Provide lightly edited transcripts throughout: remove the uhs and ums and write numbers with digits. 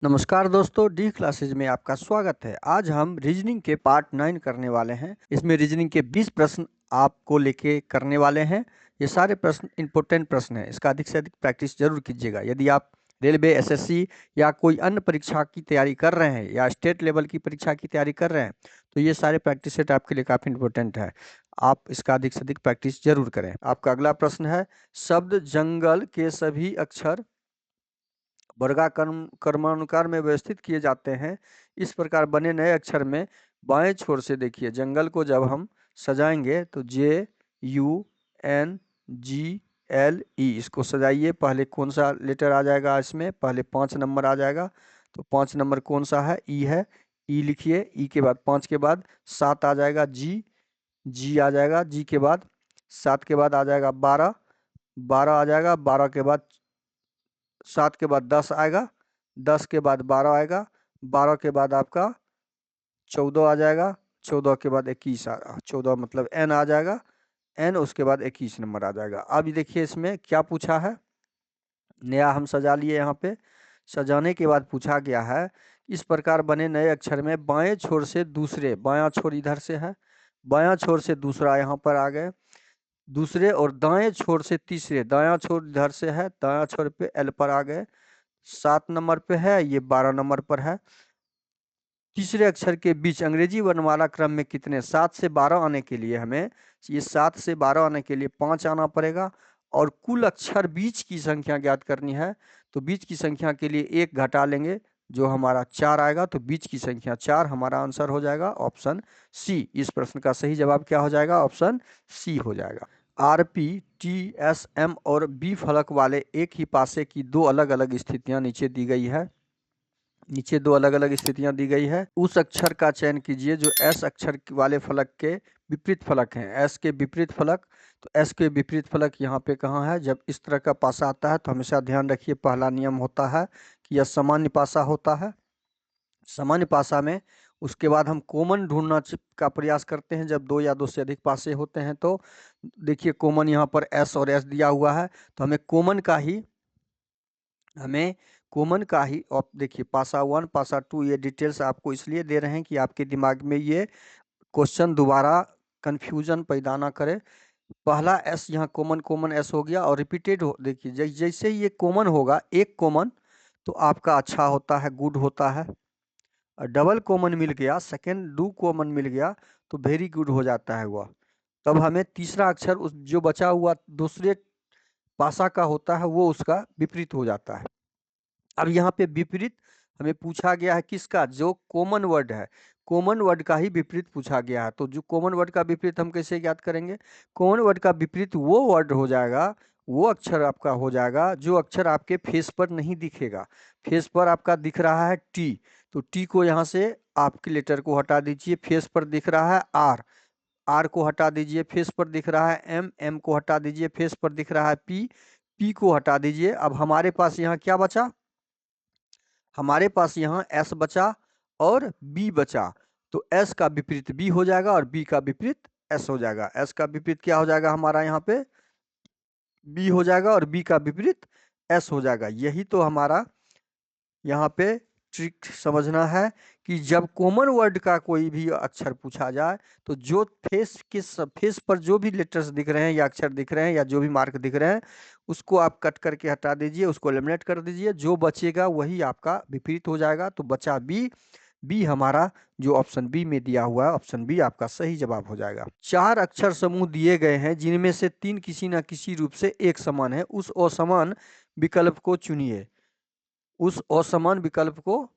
नमस्कार दोस्तों, D classes में आपका स्वागत है। आज हम रीजनिंग के पार्ट 9 करने वाले हैं। इसमें रीजनिंग के 20 प्रश्न आपको लेके करने वाले हैं। ये सारे प्रश्न इंपॉर्टेंट प्रश्न हैं। इसका अधिक से अधिक प्रैक्टिस जरूर कीजिएगा। यदि आप रेलवे, एसएससी या कोई अन्य परीक्षा की तैयारी कर रहे हैं या स्टेट लेवल की परीक्षा की तैयारी कर रहे हैं तो ये सारे प्रैक्टिस सेट आपके लिए काफ़ी इंपॉर्टेंट है। आप इसका अधिक से अधिक प्रैक्टिस जरूर करें। आपका अगला प्रश्न है, शब्द जंगल के सभी अक्षर वर्गाक्रम क्रमानुसार में व्यवस्थित किए जाते हैं। इस प्रकार बने नए अक्षर में बाएं छोर से देखिए, जंगल को जब हम सजाएंगे तो JUNGLE इसको सजाइए। पहले कौन सा लेटर आ जाएगा इसमें? पहले 5 नंबर आ जाएगा। तो 5 नंबर कौन सा है? ई है। ई लिखिए। ई के बाद 5 के बाद 7 आ जाएगा। जी आ जाएगा। जी के बाद 7 के बाद आ जाएगा 12। 12 आ जाएगा। 12 के बाद 7 के बाद 10 आएगा। 10 के बाद 12 आएगा। 12 के बाद आपका 14 आ जाएगा। 14 के बाद 21 14 मतलब N आ जाएगा। N उसके बाद 21 नंबर आ जाएगा। अब ये देखिए इसमें क्या पूछा है। नया हम सजा लिए। यहाँ पे सजाने के बाद पूछा गया है, इस प्रकार बने नए अक्षर में बाएं छोर से दूसरे, बायां छोर इधर से है, बायां छोर से दूसरा यहाँ पर आ गए, दूसरे और दाएं छोर से तीसरे, दायां छोर इधर से है, दायां छोर पे L पर आ गए। 7 नंबर पे है, ये 12 नंबर पर है। तीसरे अक्षर के बीच अंग्रेजी वर्णमाला क्रम में कितने? 7 से 12 आने के लिए हमें, ये 7 से 12 आने के लिए 5 आना पड़ेगा और कुल अक्षर बीच की संख्या ज्ञात करनी है। तो बीच की संख्या के लिए 1 घटा लेंगे, जो हमारा 4 आएगा। तो बीच की संख्या 4 हमारा आंसर हो जाएगा ऑप्शन सी। इस प्रश्न का सही जवाब क्या हो जाएगा? ऑप्शन सी हो जाएगा। RPTSM और B फलक वाले एक ही पासे की दो अलग अलग स्थितियां नीचे दी गई है। नीचे दो अलग अलग स्थितियां दी गई है। उस अक्षर का चयन कीजिए जो S अक्षर वाले फलक के विपरीत फलक हैं। S के विपरीत फलक, तो S के विपरीत फलक यहाँ पे कहाँ है? जब इस तरह का पासा आता है तो हमेशा ध्यान रखिए, पहला नियम होता है कि यह सामान्य पासा होता है। सामान्य पासा में उसके बाद हम कॉमन ढूंढना का प्रयास करते हैं। जब दो या दो से अधिक पासे होते हैं तो देखिए कॉमन यहाँ पर S और S दिया हुआ है, तो हमें कॉमन का ही आप देखिए, पासा 1 पासा 2 ये डिटेल्स आपको इसलिए दे रहे हैं कि आपके दिमाग में ये क्वेश्चन दोबारा कंफ्यूजन पैदा ना करे। पहला एस यहाँ कॉमन एस हो गया और रिपीटेड हो, देखिए जैसे ही ये कॉमन होगा, एक कॉमन तो आपका अच्छा होता है, गुड होता है। और डबल कॉमन मिल गया, सेकेंड डू कॉमन मिल गया तो वेरी गुड हो जाता है वह। तब हमें तीसरा अक्षर उस जो बचा हुआ दूसरे पासा का होता है वो उसका विपरीत हो जाता है। अब यहाँ पे विपरीत हमें पूछा गया है किसका? जो कॉमन वर्ड है, कॉमन वर्ड का ही विपरीत पूछा गया है। तो जो कॉमन वर्ड का विपरीत हम कैसे ज्ञात करेंगे? कॉमन वर्ड का विपरीत वो वर्ड हो जाएगा, वो अक्षर आपका हो जाएगा जो अक्षर आपके फेस पर नहीं दिखेगा। फेस पर आपका दिख रहा है टी, तो टी को यहाँ से आपके लेटर को हटा दीजिए। फेस पर दिख रहा है आर, आर को हटा दीजिए। फेस पर दिख रहा है एम, एम को हटा दीजिए। फेस पर दिख रहा है पी, पी को हटा दीजिए। अब हमारे पास यहाँ क्या बचा? हमारे पास यहाँ S बचा और B बचा। तो S का विपरीत B हो जाएगा और B का विपरीत S हो जाएगा। S का विपरीत क्या हो जाएगा हमारा? यहाँ पे B हो जाएगा और B का विपरीत S हो जाएगा। यही तो हमारा यहाँ पे ट्रिक समझना है कि जब कॉमन वर्ड का कोई भी अक्षर पूछा जाए तो जो फेस पर जो भी लेटर्स दिख रहे हैं या अक्षर दिख रहे हैं या जो भी मार्क दिख रहे हैं उसको आप कट करके हटा दीजिए, उसको एलिमिनेट कर दीजिए। जो बचेगा वही आपका विपरीत हो जाएगा। तो बचा बी, बी हमारा जो ऑप्शन बी में दिया हुआ है, ऑप्शन बी आपका सही जवाब हो जाएगा। 4 अक्षर समूह दिए गए हैं जिनमें से 3 किसी न किसी रूप से एक समान है। उस असमान विकल्प को चुनिए। उस असमान विकल्प को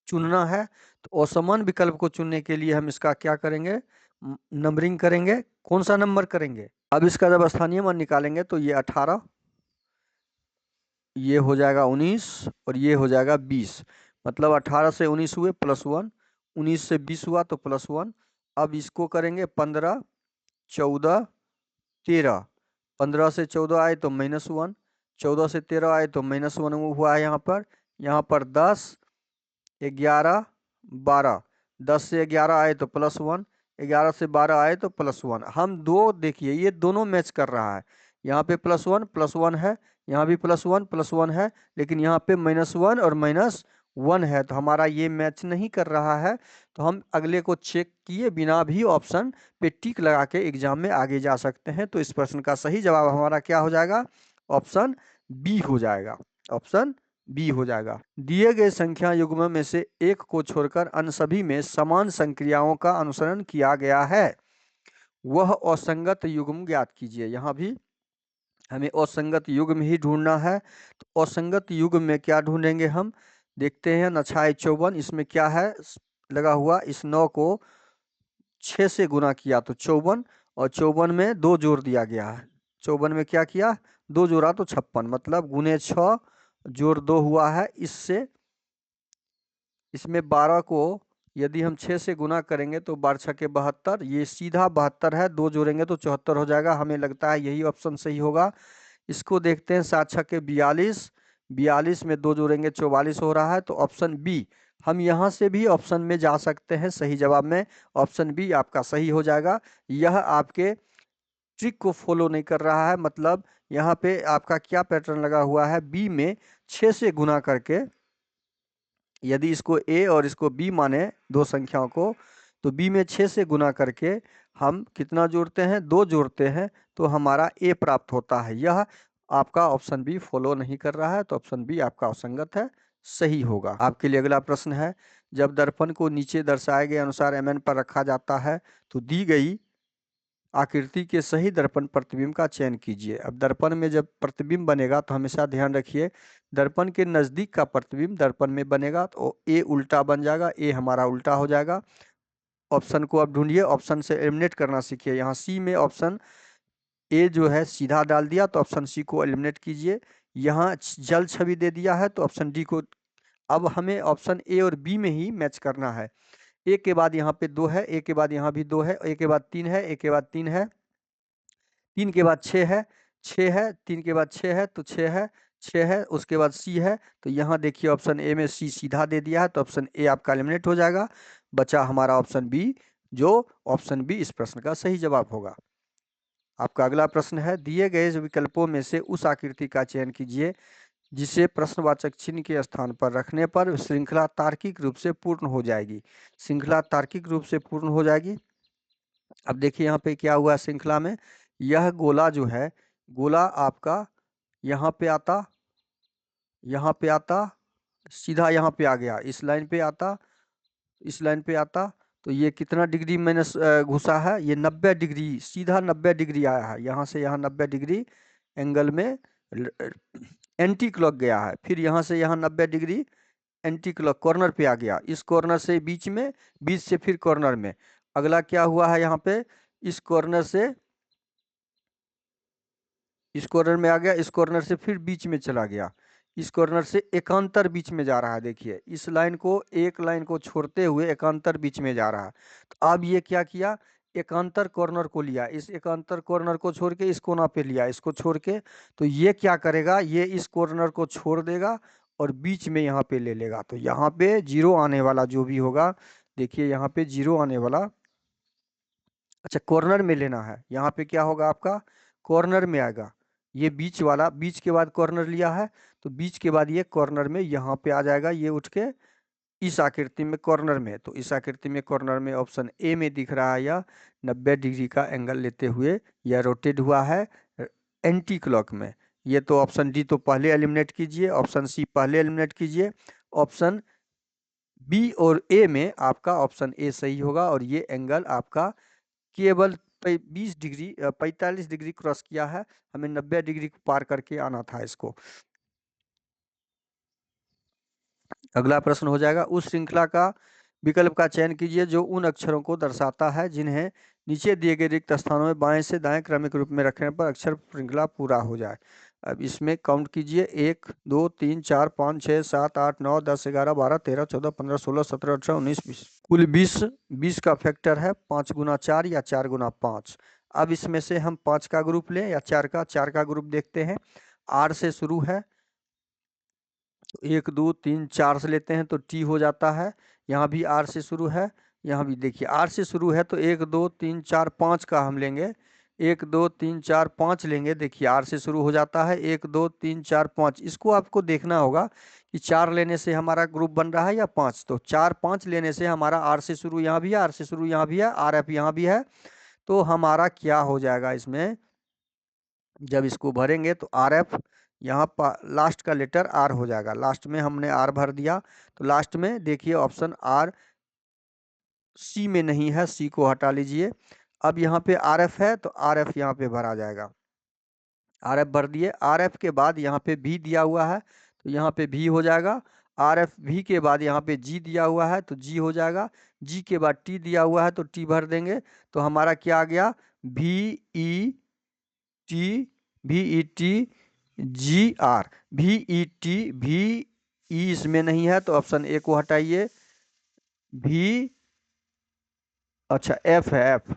चुनना है। तो असमान विकल्प को चुनने के लिए हम इसका क्या करेंगे? नंबरिंग करेंगे। कौन सा नंबर करेंगे? अब इसका जब स्थानीय मान निकालेंगे तो ये 18, ये हो जाएगा 19 और ये हो जाएगा 20। मतलब 18 से 19 हुए +1, 19 से 20 हुआ तो +1। अब इसको करेंगे 15, 14, 13। 15 से 14 आए तो -1, 14 से 13 आए तो -1 हुआ है यहाँ पर 10, 11, 12। 10 से 11 आए तो +1, 11 से 12 आए तो +1। हम दो देखिए ये दोनों मैच कर रहा है। यहाँ पे प्लस वन है, यहाँ भी प्लस वन है, लेकिन यहाँ पे -1 और -1 है, तो हमारा ये मैच नहीं कर रहा है। तो हम अगले को चेक किए बिना भी ऑप्शन पे टिक लगा के एग्जाम में आगे जा सकते हैं। तो इस प्रश्न का सही जवाब हमारा क्या हो जाएगा? ऑप्शन बी हो जाएगा। ऑप्शन बी हो जाएगा। दिए गए संख्या युग्म में से एक को छोड़कर अन्य सभी में समान संक्रियाओं का अनुसरण किया गया है, वह असंगत युग्म ज्ञात कीजिए। यहाँ भी हमें असंगत युग्म ही ढूंढना है। तो असंगत युग्म में क्या ढूंढेंगे हम? देखते हैं। नछाई 54, इसमें क्या है लगा हुआ? इस 9 को 6 से गुना किया तो 54, और 54 में 2 जोड़ दिया गया है। 54 में क्या किया? 2 जोड़ा तो 56, मतलब गुने 6 जोड़ 2 हुआ है। इससे इसमें 12 को यदि हम 6 से गुना करेंगे तो 12 छके 72, ये सीधा 72 है। 2 जोड़ेंगे तो 74 हो जाएगा। हमें लगता है यही ऑप्शन सही होगा। इसको देखते हैं। 7 छके 42, 42 में 2 जोड़ेंगे 44 हो रहा है। तो ऑप्शन बी, हम यहाँ से भी ऑप्शन में जा सकते हैं सही जवाब में। ऑप्शन बी आपका सही हो जाएगा। यह आपके ट्रिक को फॉलो नहीं कर रहा है, मतलब यहाँ पे आपका क्या पैटर्न लगा हुआ है? बी में 6 से गुना करके, यदि इसको ए और इसको बी माने दो संख्याओं को, तो बी में 6 से गुना करके हम कितना जोड़ते हैं? 2 जोड़ते हैं, तो हमारा ए प्राप्त होता है। यह आपका ऑप्शन बी फॉलो नहीं कर रहा है, तो ऑप्शन बी आपका असंगत है, सही होगा। आपके लिए अगला प्रश्न है। जब दर्पण को नीचे दर्शाए गए अनुसार mn पर रखा जाता है तो दी गई आकृति के सही दर्पण प्रतिबिंब का चयन कीजिए। अब दर्पण में जब प्रतिबिंब बनेगा तो हमेशा ध्यान रखिए, दर्पण के नजदीक का प्रतिबिंब दर्पण में बनेगा तो ए उल्टा बन जाएगा, ए हमारा उल्टा हो जाएगा। ऑप्शन को अब ढूंढिए, ऑप्शन से एलिमिनेट करना सीखिए। यहाँ सी में ऑप्शन ए जो है सीधा डाल दिया, तो ऑप्शन सी को एलिमिनेट कीजिए। यहाँ जल छवि दे दिया है, तो ऑप्शन डी को। अब हमें ऑप्शन ए और बी में ही मैच करना है। ए के बाद यहाँ पे 2 है, ए के बाद यहाँ भी 2 है, ए के बाद 3 है, ए के बाद 3 है, 3 के बाद 6 है, 6 है, 3 के बाद 6 है तो 6 है, 6 है, उसके बाद सी है। तो यहाँ देखिए ऑप्शन ए में सी सीधा दे दिया है, तो ऑप्शन ए आपका एलिमिनेट हो जाएगा। बचा हमारा ऑप्शन बी, जो ऑप्शन बी इस प्रश्न का सही जवाब होगा। आपका अगला प्रश्न है। दिए गए विकल्पों में से उस आकृति का चयन कीजिए जिसे प्रश्नवाचक चिन्ह के स्थान पर रखने पर श्रृंखला तार्किक रूप से पूर्ण हो जाएगी। श्रृंखला तार्किक रूप से पूर्ण हो जाएगी। अब देखिए यहाँ पे क्या हुआ श्रृंखला में, यह गोला जो है, गोला आपका यहाँ पे आता, यहाँ पे आता, सीधा यहाँ पे आ गया, इस लाइन पे आता, इस लाइन पे आता, तो ये कितना डिग्री मैंने घुसा है? ये 90 डिग्री, सीधा 90 डिग्री आया है। यहाँ से यहाँ 90 डिग्री एंगल में एंटी क्लॉक गया है। फिर यहाँ से यहाँ 90 डिग्री एंटी क्लॉक कॉर्नर पे आ गया, इस कॉर्नर से बीच में, बीच से फिर कॉर्नर में। अगला क्या हुआ है यहाँ पे? इस कॉर्नर से इस कॉर्नर में आ गया, इस कॉर्नर से फिर बीच में चला गया, इस कॉर्नर से एकांतर बीच में जा रहा है। देखिए इस लाइन को, एक लाइन को छोड़ते हुए एकांतर बीच में जा रहा है। तो अब ये क्या किया? एकांतर कॉर्नर को लिया, इस एकांतर कॉर्नर को छोड़ के इस कोना पे लिया, इसको छोड़ के। तो ये क्या करेगा? ये इस कॉर्नर को छोड़ देगा और बीच में यहाँ पे ले लेगा। तो यहाँ पे 0 आने वाला जो भी होगा, देखिए यहाँ पे 0 आने वाला, अच्छा कॉर्नर में लेना है। यहाँ पे क्या होगा आपका? कॉर्नर में आएगा। ये बीच वाला, बीच के बाद कॉर्नर लिया है, तो बीच के बाद ये कॉर्नर में यहाँ पे आ जाएगा, ये उठ के इस आकृति में कॉर्नर में। तो इस आकृति में कॉर्नर में ऑप्शन ए में दिख रहा है, यह 90 डिग्री का एंगल लेते हुए यह रोटेट हुआ है एंटी क्लॉक में। ये तो ऑप्शन डी तो पहले एलिमिनेट कीजिए, ऑप्शन सी पहले एलिमिनेट कीजिए। ऑप्शन बी और ए में आपका ऑप्शन ए सही होगा, और ये एंगल आपका केवल 20 डिग्री 45 डिग्री क्रॉस किया है। हमें 90 डिग्री को पार करके आना था इसको। अगला प्रश्न हो जाएगा। उस श्रृंखला का विकल्प का चयन कीजिए जो उन अक्षरों को दर्शाता है जिन्हें नीचे दिए गए रिक्त स्थानों में बाएं से दाएं क्रमिक रूप में रखने पर अक्षर श्रृंखला पूरा हो जाए। अब इसमें काउंट कीजिए, 1 2 3 4 5 6 7 8 9 10 11 12 13 14 15 16 17 18 19 20, कुल 20 का फैक्टर है 5 गुना 4 या 4 गुना 5। अब इसमें से हम 5 का ग्रुप लें या 4 का ग्रुप देखते हैं। आर से शुरू है, तो 1 2 3 4 से लेते हैं तो टी हो जाता है। यहाँ भी आर से शुरू है, यहाँ भी देखिए आर से शुरू है, तो 1 2 3 4 5 का हम लेंगे, 1 2 3 4 5 लेंगे, देखिए आर से शुरू हो जाता है, 1 2 3 4 5। इसको आपको देखना होगा कि 4 लेने से हमारा ग्रुप बन रहा है या 5। तो 4 5 लेने से हमारा आर से शुरू यहाँ भी है, आर से शुरू यहाँ भी है, आर एफ यहाँ भी है। तो हमारा क्या हो जाएगा इसमें, जब इसको भरेंगे तो आर एफ यहाँ पर लास्ट का लेटर आर हो जाएगा। लास्ट में हमने आर भर दिया, तो लास्ट में देखिए ऑप्शन आर सी में नहीं है, सी को हटा लीजिए। अब यहाँ पे आर एफ है तो आर एफ यहाँ पे भरा जाएगा। आर एफ भर दिए, आर एफ के बाद यहाँ पे भी दिया हुआ है तो यहाँ पे भी हो जाएगा। आर एफ भी के बाद यहाँ पे जी दिया हुआ है तो जी हो जाएगा। जी के बाद टी दिया हुआ है तो टी भर देंगे। तो हमारा क्या आ गया, V E T, V E T G R, V E T, V E इसमें नहीं है तो ऑप्शन ए को हटाइए। भी, अच्छा एफ है, एफ,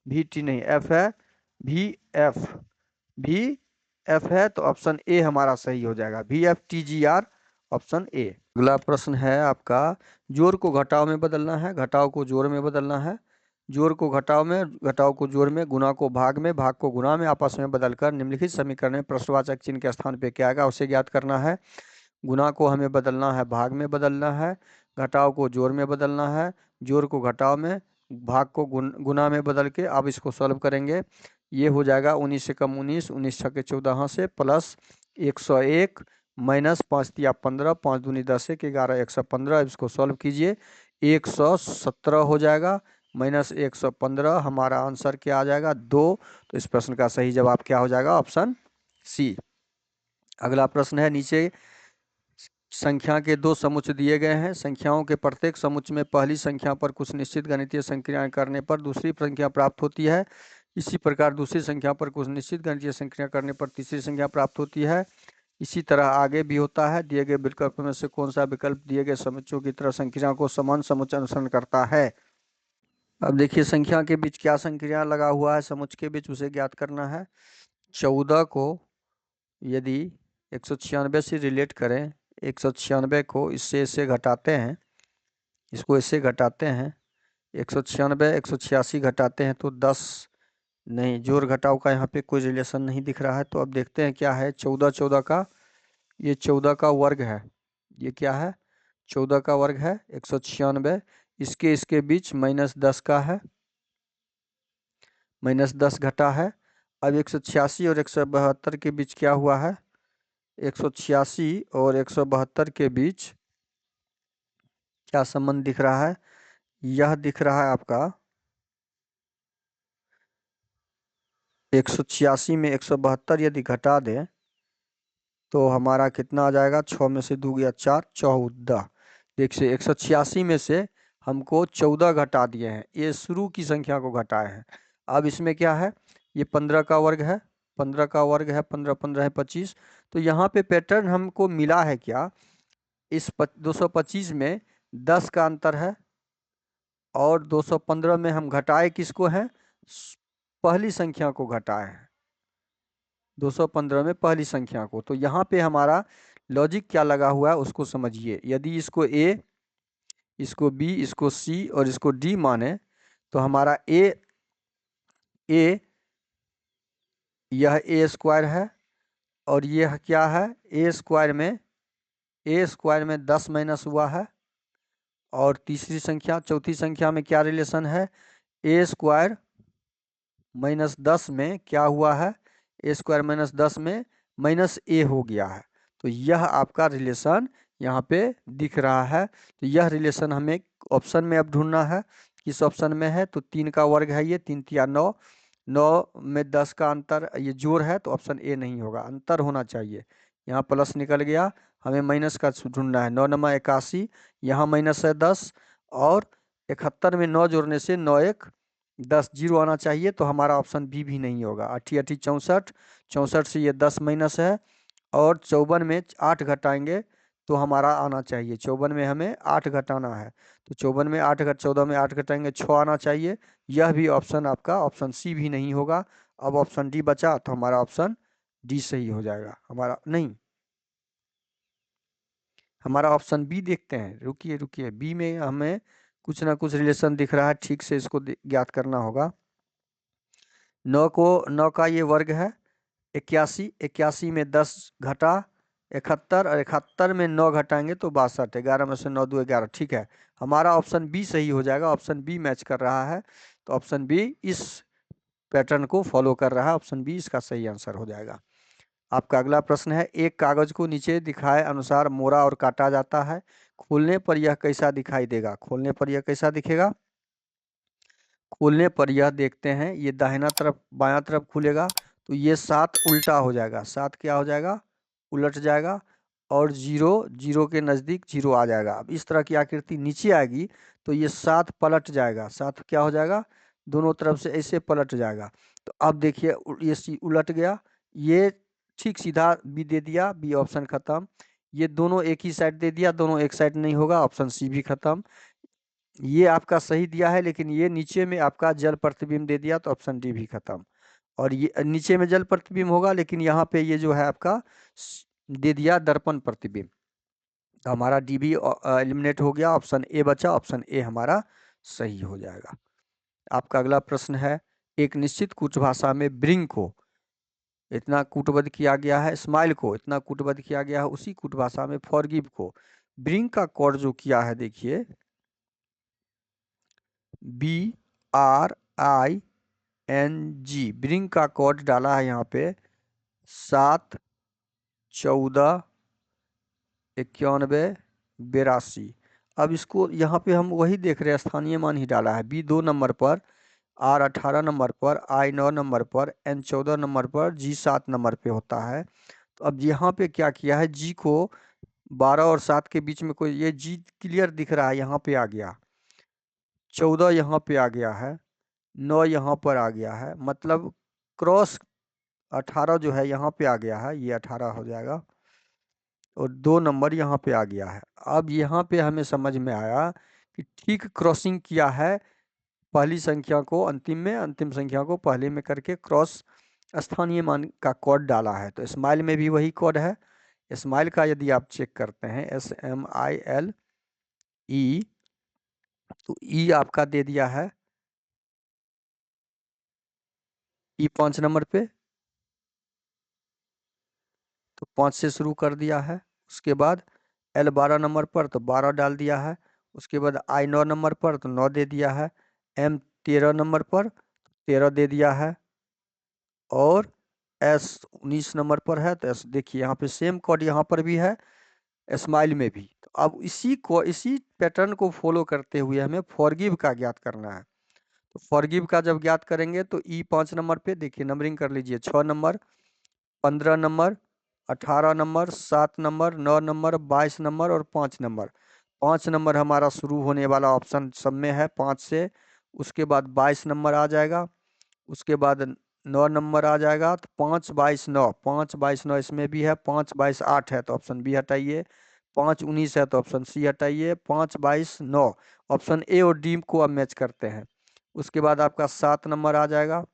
वी टी नहीं एफ है, वी एफ, वी एफ है तो ऑप्शन ए हमारा सही हो जाएगा, V F T G R, option A. अगला प्रश्न है आपका, जोड़ को घटाव में बदलना है, घटाव को जोड़ में बदलना है। जोड़ को घटाव में, घटाव को जोड़ में, गुणा को भाग में, भाग को गुणा में आपस में बदलकर निम्नलिखित समीकरण में प्रश्नवाचक चिन्ह के स्थान पे क्या आएगा उसे ज्ञात करना है। गुणा को हमें बदलना है भाग में बदलना है, घटाव को जोड़ में बदलना है, जोड़ को घटाव में, भाग को गुणा में बदल के अब इसको सॉल्व करेंगे। ये हो जाएगा 19 से कम 19, 19 छके 14 से प्लस 101 माइनस 5 तिया 15, 5 दूनी 10 1 11 115। इसको सॉल्व कीजिए, 117 हो जाएगा माइनस 115। हमारा आंसर क्या आ जाएगा, 2। तो इस प्रश्न का सही जवाब क्या हो जाएगा, ऑप्शन सी। अगला प्रश्न है, नीचे संख्या के दो समुच्चय दिए गए हैं। संख्याओं के प्रत्येक समुच्चय में पहली संख्या पर कुछ निश्चित गणितीय संक्रियाएं करने पर दूसरी संख्या प्राप्त होती है। इसी प्रकार दूसरी संख्या पर कुछ निश्चित गणितीय संक्रिया करने पर तीसरी संख्या प्राप्त होती है। इसी तरह आगे भी होता है। दिए गए विकल्प में से कौन सा विकल्प दिए गए समुच्चयों की तरह संक्रिया को समान समुच्चय अनुसरण करता है। अब देखिए संख्या के बीच क्या संक्रिया लगा हुआ है समुच्चय के बीच, उसे ज्ञात करना है। 14 को यदि 196 से रिलेट करें, 196 को इससे इससे घटाते हैं, इसको इससे घटाते हैं, 196 186 घटाते हैं तो 10 नहीं, जोड़ घटाव का यहाँ पे कोई रिलेशन नहीं दिख रहा है। तो अब देखते हैं क्या है, 14 14 का, ये 14 का वर्ग है, ये क्या है 14 का वर्ग है 196, इसके बीच -10 का है, -10 घटा है। अब 186 और 172 के बीच क्या हुआ है, 186 और 172 के बीच क्या संबंध दिख रहा है, यह दिख रहा है आपका 186 में 172 यदि घटा दें तो हमारा कितना आ जाएगा, 6 में से 2 गया 4, 14। देखिए 186 में से हमको 14 घटा दिए हैं, ये शुरू की संख्या को घटाए हैं। अब इसमें क्या है, ये 15 का वर्ग है, 15 का वर्ग है, 15 15 है 25। तो यहाँ पे पैटर्न हमको मिला है क्या, इस 225 में 10 का अंतर है और 215 में हम घटाए किसको हैं, पहली संख्या को घटाए हैं, 215 में पहली संख्या को। तो यहाँ पे हमारा लॉजिक क्या लगा हुआ है उसको समझिए। यदि इसको ए, इसको बी, इसको सी और इसको डी माने तो हमारा ए यह ए स्क्वायर है और यह क्या है, ए स्क्वायर में 10 माइनस हुआ है। और तीसरी संख्या, चौथी संख्या में क्या रिलेशन है, ए स्क्वायर -10 में क्या हुआ है, ए स्क्वायर -10 में माइनस ए हो गया है। तो यह आपका रिलेशन यहाँ पे दिख रहा है। तो यह रिलेशन हमें ऑप्शन में अब ढूंढना है, किस ऑप्शन में है, तो 3 का वर्ग है ये, 3 तिया 9, 9 में 10 का अंतर, ये जोड़ है तो ऑप्शन ए नहीं होगा, अंतर होना चाहिए। यहाँ प्लस निकल गया, हमें माइनस का ढूंढना है, 9 9 81, यहाँ माइनस है 10 और 71 में 9 जोड़ने से 9 1 10, जीरो आना चाहिए। तो हमारा ऑप्शन बी भी नहीं होगा। 8 8 64, 64 से ये 10 माइनस है और 54 में 8 घटाएंगे तो हमारा आना चाहिए, 54 में हमें 8 घटाना है तो 54 में 8 14 में 8 घटाएंगे 6 आना चाहिए। यह भी ऑप्शन आपका ऑप्शन सी भी नहीं होगा। अब ऑप्शन डी बचा तो हमारा ऑप्शन डी सही हो जाएगा, हमारा नहीं, हमारा ऑप्शन बी देखते हैं। रुकिए रुकिए, बी में हमें कुछ ना कुछ रिलेशन दिख रहा है, ठीक से इसको ज्ञात करना होगा। 9 का ये वर्ग है 81, 81 में 10 घटा 71, और 71 में 9 घटाएंगे तो 62, 11 में से 9 2 11। ठीक है, हमारा ऑप्शन बी सही हो जाएगा, ऑप्शन बी मैच कर रहा है, तो ऑप्शन बी इस पैटर्न को फॉलो कर रहा है, ऑप्शन बी इसका सही आंसर हो जाएगा। आपका अगला प्रश्न है, एक कागज को नीचे दिखाए अनुसार मोड़ा और काटा जाता है, खोलने पर यह कैसा दिखाई देगा? खोलने पर यह कैसा दिखेगा? खोलने पर यह देखते हैं, ये दाहिना तरफ बायां तरफ खुलेगा तो ये 7 उल्टा हो जाएगा, 7 क्या हो जाएगा? उलट जाएगा, और 0 0 के नज़दीक 0 आ जाएगा। अब इस तरह की आकृति नीचे आएगी तो ये 7 पलट जाएगा, 7 क्या हो जाएगा? दोनों तरफ से ऐसे पलट जाएगा। तो अब देखिए ये उलट गया, ये ठीक सीधा बी दे दिया, बी ऑप्शन खत्म। ये दोनों एक ही साइड दे दिया, दोनों एक साइड नहीं होगा, ऑप्शन सी भी खत्म। ये आपका सही दिया है, लेकिन ये नीचे में आपका जल प्रतिबिंब दे दिया, तो ऑप्शन डी भी खत्म। और ये नीचे में जल प्रतिबिंब होगा, लेकिन यहाँ पे ये जो है आपका दे दिया दर्पण प्रतिबिंब, तो हमारा डी भी एलिमिनेट हो गया, ऑप्शन ए बचा, ऑप्शन ए हमारा सही हो जाएगा। आपका अगला प्रश्न है, एक निश्चित कुछ भाषा में ब्रिंग को इतना कूटबद्ध किया गया है, स्माइल को इतना कूटबद्ध किया गया है, उसी कूट भाषा में फॉरगिव को ब्रिंग का कॉर्ड जो किया है, देखिए BRING, ब्रिंग का कोड डाला है यहाँ पे 7 14 91 82। अब इसको यहाँ पे हम वही देख रहे हैं, स्थानीय मान ही डाला है। B 2 नंबर पर, R 18 नंबर पर, I 9 नंबर पर, N 14 नंबर पर, G 7 नंबर पे होता है। तो अब यहाँ पे क्या किया है, G को 12 और 7 के बीच में कोई, ये G क्लियर दिख रहा है, यहाँ पे आ गया, 14 यहाँ पे आ गया है, 9 यहाँ पर आ गया है, मतलब क्रॉस 18 जो है यहाँ पे आ गया है, ये 18 हो जाएगा, और 2 नंबर यहाँ पे आ गया है। अब यहाँ पे हमें समझ में आया कि ठीक क्रॉसिंग किया है, पहली संख्या को अंतिम में, अंतिम संख्या को पहले में करके क्रॉस स्थानीय मान का कोड डाला है। तो स्माइल में भी वही कोड है। स्माइल का यदि आप चेक करते हैं SMILE, तो ई आपका दे दिया है, ई 5 नंबर पे, तो 5 से शुरू कर दिया है। उसके बाद L 12 नंबर पर तो 12 डाल दिया है। उसके बाद I 9 नंबर पर तो 9 दे दिया है। M 13 नंबर पर 13 दे दिया है, और S 19 नंबर पर है तो S देखिए यहाँ पे सेम कोड यहाँ पर भी है, स्माइल में भी। तो अब इसी पैटर्न को फॉलो करते हुए हमें फॉरगिव का ज्ञात करना है। तो फॉरगिव का जब ज्ञात करेंगे तो ई 5 नंबर पे देखिए, नंबरिंग कर लीजिए, 6 number, 15 number, 18 number, 7 number, 9 number, 22 number और 5 नंबर। 5 नंबर हमारा शुरू होने वाला ऑप्शन सब में है 5 से। उसके बाद 22 नंबर आ जाएगा, उसके बाद 9 नंबर आ जाएगा, तो 5 22 9, 5 22 9 इसमें भी है, 5 22 8 है तो ऑप्शन बी हटाइए, 5 19 है तो ऑप्शन सी हटाइए, 5 22 9, ऑप्शन ए और डी को अब मैच करते हैं। उसके बाद आपका 7 नंबर आ जाएगा,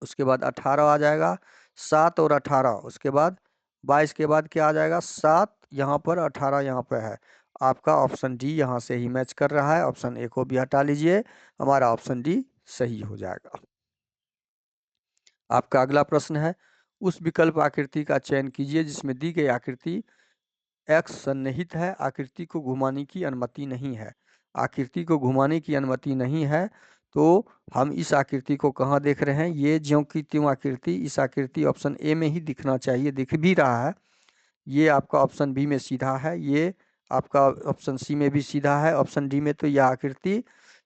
उसके बाद 18 आ जाएगा, 7 और 18, उसके बाद 22 के बाद क्या आ जाएगा, 7 यहाँ पर, 18 यहाँ पर है। आपका ऑप्शन डी यहाँ से ही मैच कर रहा है, ऑप्शन ए को भी हटा लीजिए, हमारा ऑप्शन डी सही हो जाएगा। आपका अगला प्रश्न है, उस विकल्प आकृति का चयन कीजिए जिसमें दी गई आकृति एक्स सन्निहित है, आकृति को घुमाने की अनुमति नहीं है। आकृति को घुमाने की अनुमति नहीं है, तो हम इस आकृति को कहाँ देख रहे हैं, ये ज्यों की त्यों आकृति, इस आकृति ऑप्शन ए में ही दिखना चाहिए, दिख भी रहा है। ये आपका ऑप्शन बी में सीधा है, ये आपका ऑप्शन सी में भी सीधा है, ऑप्शन डी में तो यह आकृति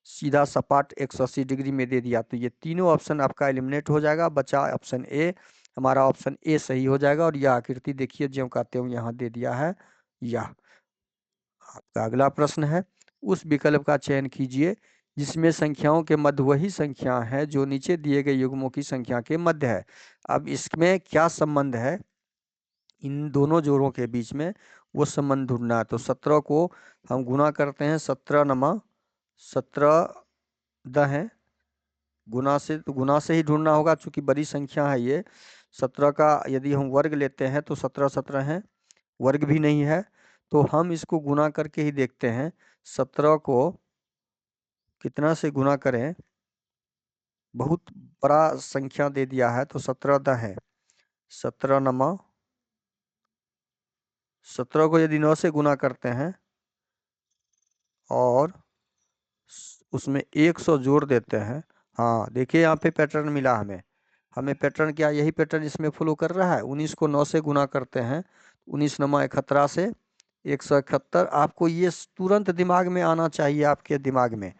सीधा सपाट 180 डिग्री में दे दिया, तो ये तीनों ऑप्शन आपका एलिमिनेट हो जाएगा, बचा ऑप्शन ए, हमारा ऑप्शन ए सही हो जाएगा। और यह आकृति देखिए ज्यों का त्यों यहाँ दे दिया है यह। आपका अगला प्रश्न है, उस विकल्प का चयन कीजिए जिसमें संख्याओं के मध्य वही संख्या है जो नीचे दिए गए युग्मों की संख्या के मध्य है। अब इसमें क्या संबंध है इन दोनों जोड़ों के बीच में, वो संबंध ढूंढना है। तो 17 को हम गुना करते हैं, 17 नमा 17 दहें, गुना से, तो गुना से ही ढूंढना होगा चूंकि बड़ी संख्या है ये। 17 का यदि हम वर्ग लेते हैं तो 17 17 है, वर्ग भी नहीं है, तो हम इसको गुना करके ही देखते हैं। 17 को कितना से गुना करें, बहुत बड़ा संख्या दे दिया है, तो 17 है। 17 नमा 17 को यदि 9 से गुना करते हैं और उसमें 100 जोड़ देते हैं। हाँ देखिए यहाँ पे पैटर्न मिला हमें। हमें पैटर्न क्या, यही पैटर्न इसमें फॉलो कर रहा है। 19 को 9 से गुना करते हैं, 19 नमा 71 से 171। आपको ये तुरंत दिमाग में आना चाहिए, आपके दिमाग में।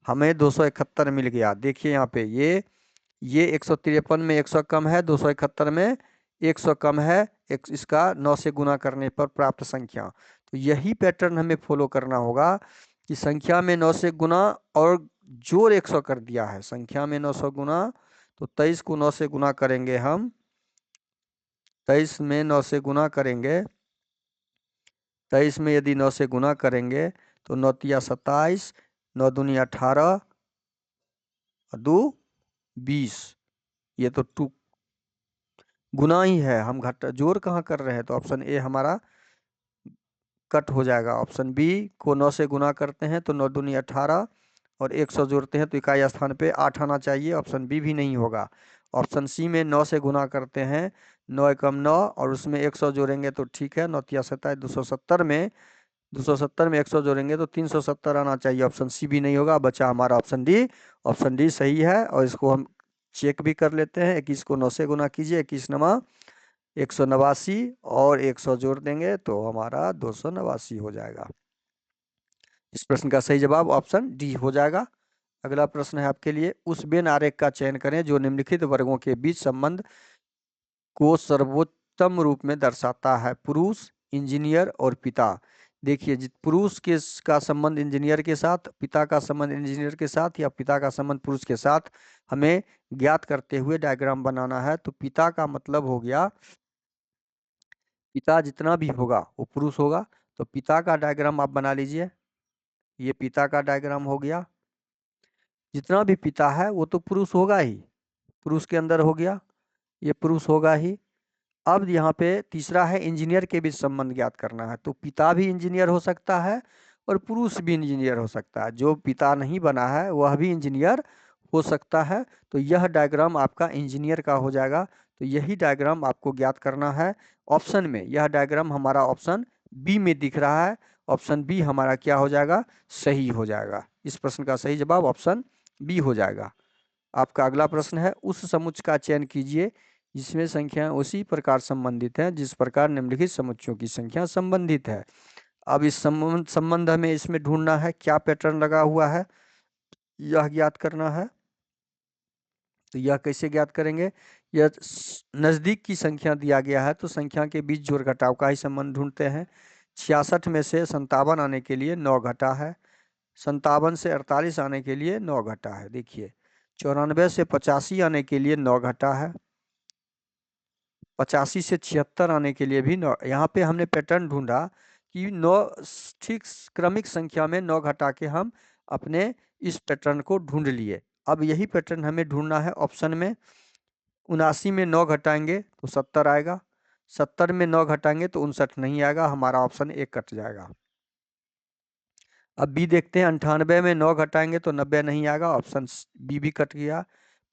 हमें 271 मिल गया। देखिए यहाँ पे ये 153 में 100 कम है, 271 में 100 कम है, इसका 9 से गुना करने पर प्राप्त संख्या। तो यही पैटर्न हमें फॉलो करना होगा कि संख्या में 9 से गुना और जोड़ 100 कर दिया है। संख्या में 900 गुना, तो 23 को 9 से गुना करेंगे हम, 23 में 9 से गुना करेंगे, 23 में यदि 9 से गुना करेंगे तो 9 तिया 27, 9 दूनी 18, 2 20। ये तो टू गुना ही है, हम घटा जोड़ कहाँ कर रहे हैं। तो ऑप्शन ए हमारा कट हो जाएगा। ऑप्शन बी को 9 से गुना करते हैं तो 9 दूनी 18 और 100 जोड़ते हैं तो इकाई स्थान पे 8 आना चाहिए। ऑप्शन बी भी नहीं होगा। ऑप्शन सी में 9 से गुना करते हैं, 9 एकम 9 और उसमें 100 जोड़ेंगे तो ठीक है। 9 तिया 27, 270 में 100 जोड़ेंगे तो 370 आना चाहिए। ऑप्शन सी भी नहीं होगा। बचा हमारा ऑप्शन डी। ऑप्शन डी सही है और इसको हम चेक भी कर लेते हैं। 21 को 9 से गुना कीजिए, 21 नमा 189 और 100 जोड़ देंगे तो हमारा 289 हो जाएगा। इस प्रश्न का सही जवाब ऑप्शन डी हो जाएगा। अगला प्रश्न है आपके लिए, उस वेन आरेख का चयन करें जो निम्नलिखित वर्गों के बीच संबंध को सर्वोत्तम रूप में दर्शाता है। पुरुष, इंजीनियर और पिता। देखिए पुरुष के का संबंध इंजीनियर के साथ, पिता का संबंध इंजीनियर के साथ या पिता का संबंध पुरुष के साथ हमें ज्ञात करते हुए डायग्राम बनाना है। तो पिता का मतलब हो गया, पिता जितना भी होगा वो पुरुष होगा। तो पिता का डायग्राम आप बना लीजिए। ये पिता का डायग्राम हो गया। जितना भी पिता है वो तो पुरुष होगा ही, पुरुष के अंदर हो गया, ये पुरुष होगा ही। अब यहाँ पे तीसरा है इंजीनियर के बीच संबंध ज्ञात करना है। तो पिता भी इंजीनियर हो सकता है और पुरुष भी इंजीनियर हो सकता है। जो पिता नहीं बना है वह भी इंजीनियर हो सकता है। तो यह डायग्राम आपका इंजीनियर का हो जाएगा। तो यही डायग्राम आपको ज्ञात करना है। ऑप्शन में यह डायग्राम हमारा ऑप्शन बी में दिख रहा है। ऑप्शन बी हमारा क्या हो जाएगा, सही हो जाएगा। इस प्रश्न का सही जवाब ऑप्शन बी हो जाएगा। आपका अगला प्रश्न है, उस समुच्चय का चयन कीजिए जिसमें संख्याएं उसी प्रकार संबंधित हैं जिस प्रकार निम्नलिखित समुच्चयों की संख्या संबंधित है। अब इस संबंध हमें इसमें ढूंढना है, क्या पैटर्न लगा हुआ है यह ज्ञात करना है। तो यह कैसे ज्ञात करेंगे, यह नजदीक की संख्या दिया गया है तो संख्या के बीच जोड़ घटाव का ही संबंध ढूंढते हैं। 66 में से 57 आने के लिए 9 घटा है, 57 से 48 आने के लिए 9 घटा है। देखिए 94 से 85 आने के लिए 9 घटा है, 85 से 76 आने के लिए भी 9। यहाँ पे हमने पैटर्न ढूंढा कि 9 ठीक क्रमिक संख्या में 9 घटा के हम अपने इस पैटर्न को ढूंढ लिए। अब यही पैटर्न हमें ढूंढना है ऑप्शन में। 79 में 9 घटाएंगे तो 70 आएगा, 70 में 9 घटाएंगे तो 59 नहीं आएगा, हमारा ऑप्शन एक कट जाएगा। अब बी देखते हैं, 98 में 9 घटाएंगे तो 90 नहीं आएगा, ऑप्शन बी भी कट गया।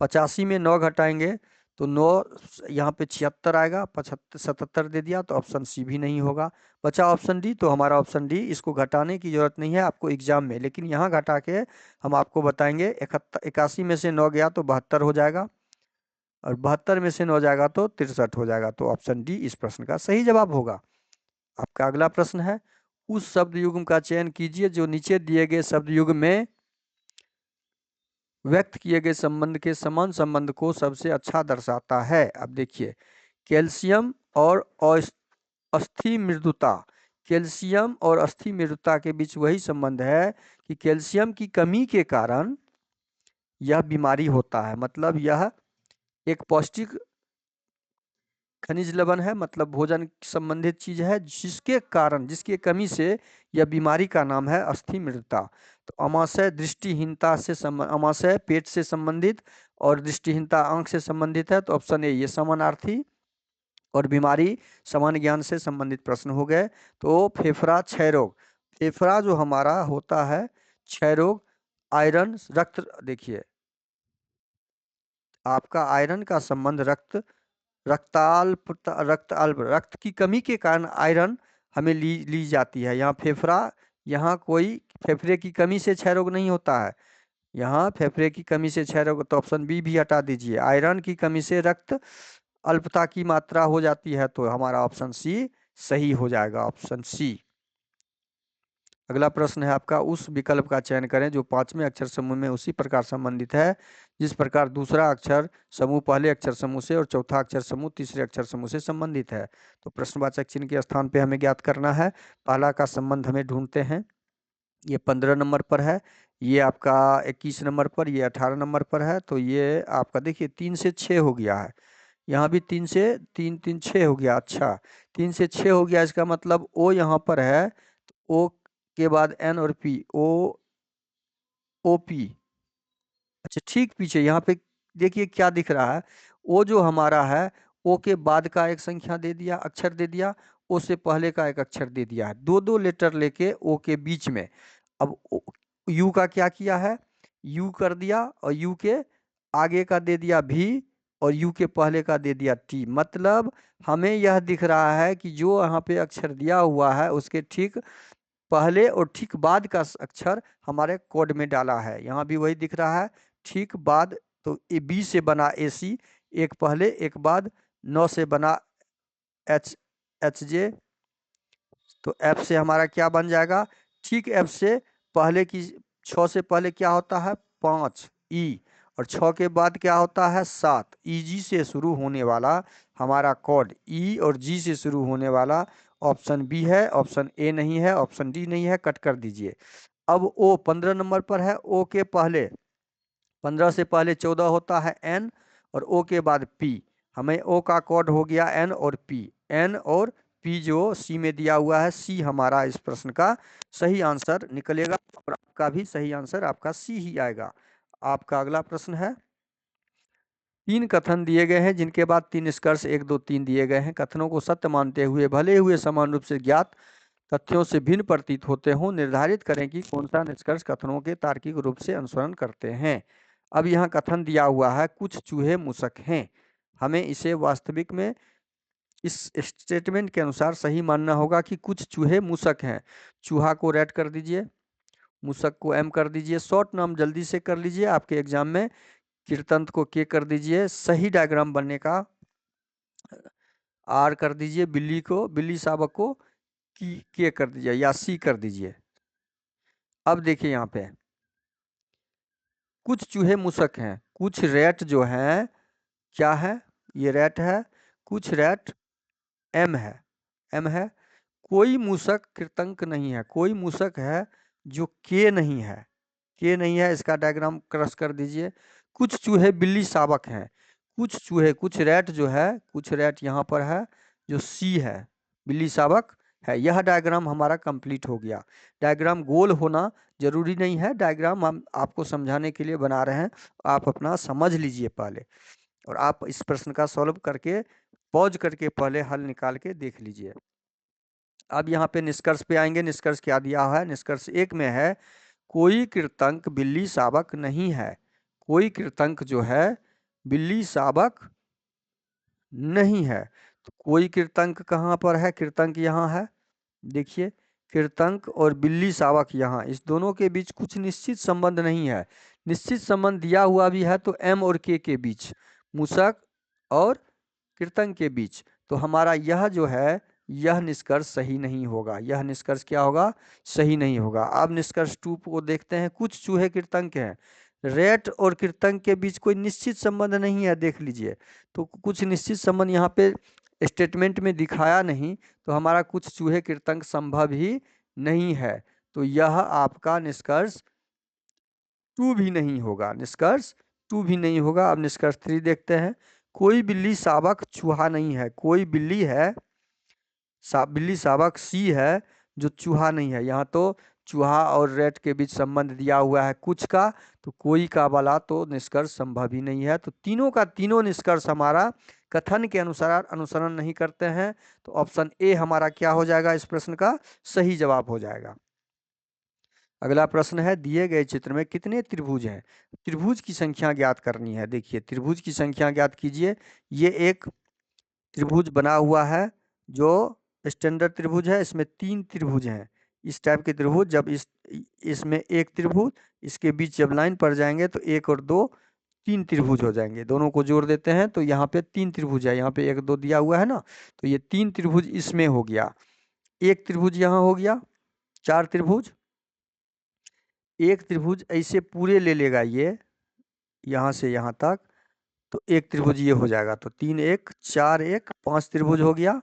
85 में 9 घटाएंगे तो 9 यहाँ पे 76 आएगा, 75 77 दे दिया तो ऑप्शन सी भी नहीं होगा। बचा ऑप्शन डी। तो हमारा ऑप्शन डी, इसको घटाने की जरूरत नहीं है आपको एग्जाम में, लेकिन यहाँ घटा के हम आपको बताएंगे। 81 में से 9 गया तो 72 हो जाएगा और 72 में से 9 जाएगा तो 63 हो जाएगा। तो ऑप्शन डी इस प्रश्न का सही जवाब होगा। आपका अगला प्रश्न है, उस शब्द युग्म का चयन कीजिए जो नीचे दिए गए शब्द युग्म में व्यक्त किए गए संबंध के समान संबंध को सबसे अच्छा दर्शाता है। अब देखिए कैल्शियम और अस्थि मृदुता, कैल्शियम और अस्थि मृदुता के बीच वही संबंध है कि कैल्शियम की कमी के कारण यह बीमारी होता है। मतलब यह एक पौष्टिक खनिज लवण है, मतलब भोजन संबंधित चीज है जिसके कारण, जिसकी कमी से यह बीमारी का नाम है अस्थि मृदुता। तो अमाशय दृष्टिहीनता से अमाशय पेट से संबंधित और दृष्टिहीनता आंख से संबंधित है। तो ऑप्शन ए ये समानार्थी और बीमारी सामान्य ज्ञान से संबंधित प्रश्न हो गए। तो फेफड़ा क्षय रोग, फेफड़ा जो हमारा होता है क्षय रोग, आयरन रक्त, देखिए आपका आयरन का संबंध रक्त की कमी के कारण आयरन हमें ली जाती है। यहाँ फेफड़ा, यहाँ कोई फेफड़े की कमी से क्षय रोग नहीं होता है, यहाँ फेफड़े की कमी से क्षय रोग, तो ऑप्शन बी भी हटा दीजिए। आयरन की कमी से रक्त अल्पता की मात्रा हो जाती है, तो हमारा ऑप्शन सी सही हो जाएगा, ऑप्शन सी। अगला प्रश्न है आपका, उस विकल्प का चयन करें जो पांचवें अक्षर समूह में उसी प्रकार संबंधित है जिस प्रकार दूसरा अक्षर समूह पहले अक्षर समूह से और चौथा अक्षर समूह तीसरे अक्षर समूह से संबंधित है। तो प्रश्नवाचक चिन्ह के स्थान पे हमें ज्ञात करना है। पहला का संबंध हमें ढूंढते हैं, ये 15 नंबर पर है, ये आपका 21 नंबर पर, ये 18 नंबर पर है। तो ये आपका देखिए 3 से 6 हो गया है, यहाँ भी 3 से 3 3 6 हो गया। अच्छा, 3 से 6 हो गया, इसका मतलब ओ यहाँ पर है, तो ओ के बाद एन और पी, ओ पी। अच्छा ठीक, पीछे यहाँ पे देखिए क्या दिख रहा है, ओ जो हमारा है, ओ के बाद का एक संख्या दे दिया, अक्षर दे दिया, ओ से पहले का एक अक्षर दे दिया है, दो दो लेटर लेके ओ के बीच में। अब यू का क्या किया है, यू कर दिया, और यू के आगे का दे दिया भी, और यू के पहले का दे दिया टी। मतलब हमें यह दिख रहा है कि जो यहाँ पे अक्षर दिया हुआ है उसके ठीक पहले और ठीक बाद का अक्षर हमारे कोड में डाला है, यहाँ भी वही दिख रहा है, ठीक बाद। तो ए बी से बना ए सी, एक पहले एक बाद, 9 से बना एच जे, तो एफ से हमारा क्या बन जाएगा, ठीक एफ से पहले की 6 से पहले क्या होता है 5 ई, और 6 के बाद क्या होता है 7। ई जी से शुरू होने वाला हमारा कोड, ई और जी से शुरू होने वाला ऑप्शन बी है, ऑप्शन ए नहीं है, ऑप्शन डी नहीं है, कट कर दीजिए। अब ओ 15 नंबर पर है, ओ के पहले 15 से पहले 14 होता है एन, और ओ के बाद पी, हमें ओ का कोड हो गया एन और पी, एन और पी जो सी में दिया हुआ है, सी हमारा इस प्रश्न का सही आंसर निकलेगा, और आपका भी सही आंसर आपका सी ही आएगा। आपका अगला प्रश्न है, 3 कथन दिए गए हैं जिनके बाद 3 निष्कर्ष 1 2 3 दिए गए हैं। कथनों को सत्य मानते हुए भले हुए समान रूप से ज्ञात तथ्यों से भिन्न प्रतीत होते हों, निर्धारित करें कि कौन सा निष्कर्ष कथनों के तार्किक रूप से अनुसरण करते हैं। अब यहाँ कथन दिया हुआ है, कुछ चूहे मूसक हैं, हमें इसे वास्तविक में इस स्टेटमेंट के अनुसार सही मानना होगा कि कुछ चूहे मूसक हैं। चूहा को रेड कर दीजिए, मूसक को एम कर दीजिए, शॉर्ट नाम जल्दी से कर लीजिए आपके एग्जाम में। कीर्तंत को के कर दीजिए, सही डायग्राम बनने का आर कर दीजिए, बिल्ली को, बिल्ली शावक को की के कर दीजिए या सी कर दीजिए। अब देखिए यहाँ पे कुछ चूहे मूसक हैं, कुछ रैट जो हैं क्या है, ये रैट है, कुछ रैट एम है, एम है, कोई मूसक कृतंक नहीं है, कोई मूसक है जो के नहीं है, के नहीं है, इसका डायग्राम क्रॉस कर दीजिए। कुछ चूहे बिल्ली शावक हैं, कुछ चूहे, कुछ रैट जो है, कुछ रैट यहाँ पर है जो सी है, बिल्ली शावक है। यह डायग्राम हमारा कंप्लीट हो गया। डायग्राम गोल होना जरूरी नहीं है, डायग्राम हम आपको समझाने के लिए बना रहे हैं, आप अपना समझ लीजिए पहले, और आप इस प्रश्न का सॉल्व करके पॉज करके पहले हल निकाल के देख लीजिए। अब यहाँ पे निष्कर्ष पे आएंगे। निष्कर्ष क्या दिया है, निष्कर्ष 1 में है, कोई कृतंक बिल्ली शावक नहीं है, कोई कृतंक जो है बिल्ली शावक नहीं है। तो कोई कृतंक कहाँ पर है, कृतंक यहाँ है, देखिए कृतंक और बिल्ली शावक यहाँ, इस दोनों के बीच कुछ निश्चित संबंध नहीं है। निश्चित संबंध दिया हुआ भी है तो एम और के बीच, मूसक और कृतंक के बीच। तो हमारा यह जो है, यह निष्कर्ष सही नहीं होगा, यह निष्कर्ष क्या होगा, सही नहीं होगा। अब निष्कर्ष 2 को देखते हैं, कुछ चूहे कृतंक हैं, रेट और कृतंक के बीच कोई निश्चित संबंध नहीं है, देख लीजिए। तो कुछ निश्चित संबंध यहाँ पे स्टेटमेंट में दिखाया नहीं, तो हमारा कुछ चूहे कृतंक संभव ही नहीं है, तो यह आपका निष्कर्ष 2 भी नहीं होगा, निष्कर्ष 2 भी नहीं होगा। अब निष्कर्ष 3 देखते हैं, कोई बिल्ली शावक चूहा नहीं है, कोई बिल्ली है, बिल्ली शावक सी है जो चूहा नहीं है। यहाँ तो चूहा और रेट के बीच संबंध दिया हुआ है कुछ का, तो कोई का वाला तो निष्कर्ष संभव ही नहीं है। तो तीनों का तीनों निष्कर्ष हमारा कथन के अनुसार अनुसरण नहीं करते हैं, तो ऑप्शन ए हमारा क्या हो जाएगा, इस प्रश्न का सही जवाब हो जाएगा। अगला प्रश्न है, दिए गए चित्र में कितने त्रिभुज हैं? त्रिभुज की संख्या ज्ञात करनी है। देखिए त्रिभुज की संख्या ज्ञात कीजिए। ये एक त्रिभुज बना हुआ है जो स्टैंडर्ड त्रिभुज है, इसमें 3 त्रिभुज हैं। इस टाइप के त्रिभुज जब इसमें एक त्रिभुज, इसके बीच जब लाइन पड़ जाएंगे तो 1 और 2 3 त्रिभुज हो जाएंगे। दोनों को जोड़ देते हैं तो यहाँ पे 3 त्रिभुज है, यहाँ पे 1 2 दिया हुआ है ना, तो ये 3 त्रिभुज इसमें हो गया, एक त्रिभुज यहाँ हो गया, 4 त्रिभुज। एक त्रिभुज ऐसे पूरे ले लेगा ये, यहाँ से यहाँ तक, तो एक त्रिभुज ये हो जाएगा। तो 3 1 4 1 5 त्रिभुज हो गया।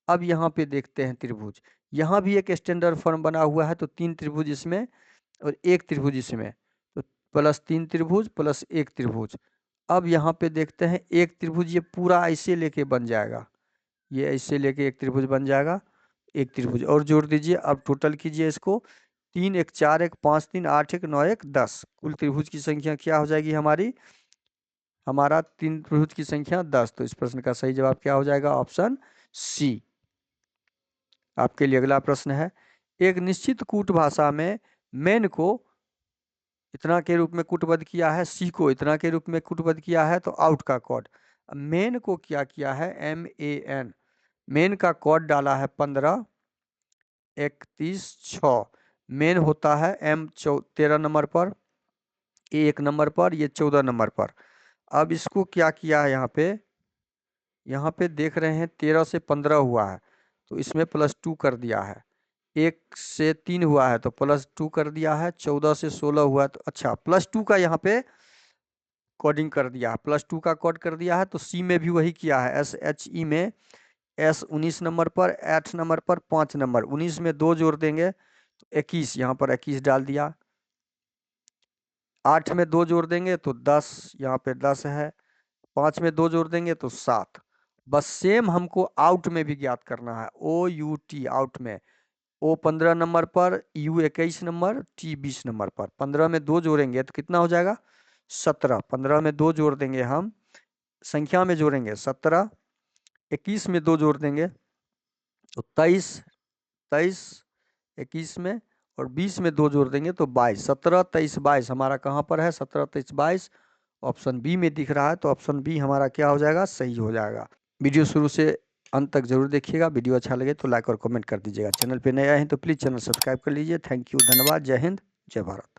अब यहाँ पे देखते हैं त्रिभुज, यहाँ भी एक स्टैंडर्ड फॉर्म बना हुआ है, तो 3 त्रिभुज इसमें और एक त्रिभुज इसमें, तो प्लस 3 त्रिभुज प्लस एक त्रिभुज। अब यहाँ पे देखते हैं एक त्रिभुज ये पूरा ऐसे लेके बन जाएगा, ये ऐसे लेके एक त्रिभुज बन जाएगा, एक त्रिभुज और जोड़ दीजिए। अब टोटल कीजिए इसको, 3 1 4 1 5 3 8 1 9 1 10। कुल त्रिभुज की संख्या क्या हो जाएगी हमारी? हमारा 3 त्रिभुज की संख्या 10। तो इस प्रश्न का सही जवाब क्या हो जाएगा? Option C. आपके लिए अगला प्रश्न है, एक निश्चित कूट भाषा में मैन को इतना के रूप में कूटबद्ध किया है, सी को इतना के रूप में कूटबद्ध किया है, तो आउट का कोड। मेन को क्या किया है? MAN, मेन का कोड डाला है 15 31 6। मेन होता है M 13 नंबर पर, A 1 नंबर पर, ये 14 नंबर पर। अब इसको क्या किया है? यहाँ पे देख रहे हैं 13 से 15 हुआ है, तो इसमें +2 कर दिया है। 1 से 3 हुआ है तो +2 कर दिया है। 14 से 16 हुआ है तो अच्छा +2 का यहाँ पे कोडिंग कर दिया है, +2 का कोड कर दिया है। तो सी में भी वही किया है, SHE में S 19 नंबर पर, 8 नंबर पर, 5 नंबर, 19 में 2 जोड़ देंगे तो 21, यहाँ पर 21 डाल दिया। 8 में 2 जोड़ देंगे तो 10, यहाँ पे 10 है। 5 में 2 जोड़ देंगे तो 7। बस सेम हमको आउट में भी ज्ञात करना है, OUT आउट में। O 15 नंबर पर, U 21 नंबर, T 20 नंबर पर। 15 में 2 जोड़ेंगे तो कितना हो जाएगा? 17। 15 में 2 जोड़ देंगे हम, संख्या में जोड़ेंगे 17। 21 में 2 जोड़ देंगे तो 23, 23 21 में, और 20 में 2 जोड़ देंगे तो 22। 17 23 22 हमारा कहाँ पर है? 17 23 22 ऑप्शन बी में दिख रहा है, तो ऑप्शन बी हमारा क्या हो जाएगा? सही हो जाएगा। वीडियो शुरू से अंत तक जरूर देखिएगा। वीडियो अच्छा लगे तो लाइक और कमेंट कर दीजिएगा। चैनल पे नए आए हैं तो प्लीज़ चैनल सब्सक्राइब कर लीजिए। थैंक यू, धन्यवाद। जय हिंद, जय भारत।